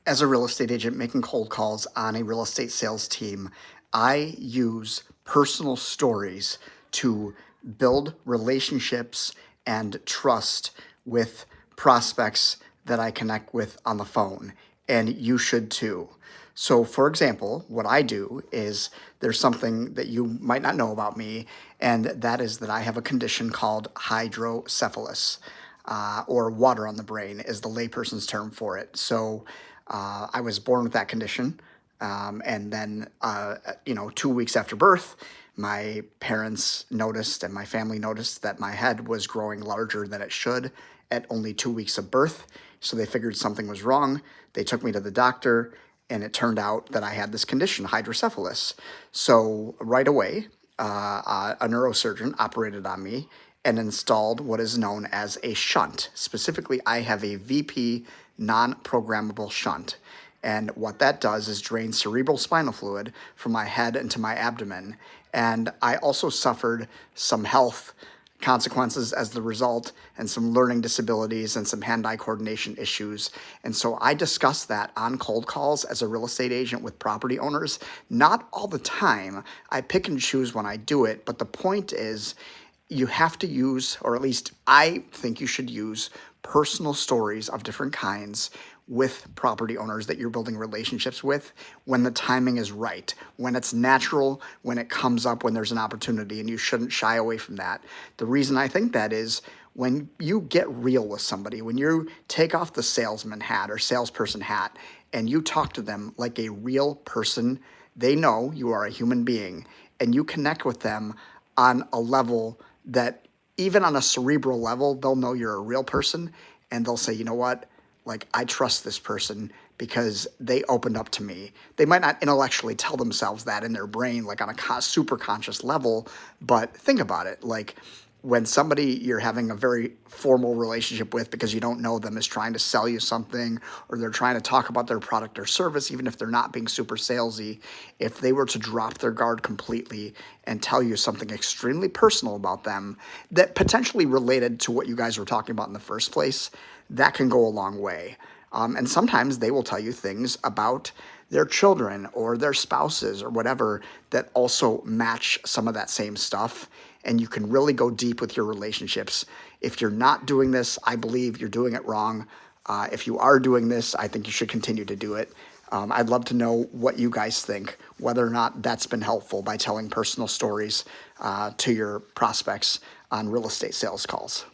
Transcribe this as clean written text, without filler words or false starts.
As a real estate agent making cold calls on a real estate sales team, I use personal stories to build relationships and trust with prospects that I connect with on the phone. And you should too. So, for example, what I do is there's something that you might not know about me, and that is that I have a condition called hydrocephalus, or water on the brain is the layperson's term for it. So, I was born with that condition. And then, 2 weeks after birth, my parents noticed and my family noticed that my head was growing larger than it should at only 2 weeks of birth. So they figured something was wrong. They took me to the doctor, and it turned out that I had this condition, hydrocephalus. So right away, a neurosurgeon operated on me and installed what is known as a shunt. Specifically, I have a VP non-programmable shunt. And what that does is drain cerebral spinal fluid from my head into my abdomen. And I also suffered some health consequences as the result, and some learning disabilities and some hand-eye coordination issues. And so I discuss that on cold calls as a real estate agent with property owners. Not all the time. I pick and choose when I do it, but the point is you have to use, or at least I think you should use, personal stories of different kinds with property owners that you're building relationships with when the timing is right, when it's natural, when it comes up, when there's an opportunity, and you shouldn't shy away from that. The reason I think that is when you get real with somebody, when you take off the salesman hat or salesperson hat and you talk to them like a real person, they know you are a human being, and you connect with them on a level that, even on a cerebral level, they'll know you're a real person, and they'll say, you know what? Like, I trust this person because they opened up to me. They might not intellectually tell themselves that in their brain, like on a super conscious level, but think about it. Like, when somebody you're having a very formal relationship with because you don't know them is trying to sell you something, or they're trying to talk about their product or service, even if they're not being super salesy, if they were to drop their guard completely and tell you something extremely personal about them that potentially related to what you guys were talking about in the first place, that can go a long way. And sometimes they will tell you things about their children or their spouses or whatever that also match some of that same stuff. And you can really go deep with your relationships. If you're not doing this, I believe you're doing it wrong. If you are doing this, I think you should continue to do it. I'd love to know what you guys think, whether or not that's been helpful by telling personal stories to your prospects on real estate sales calls.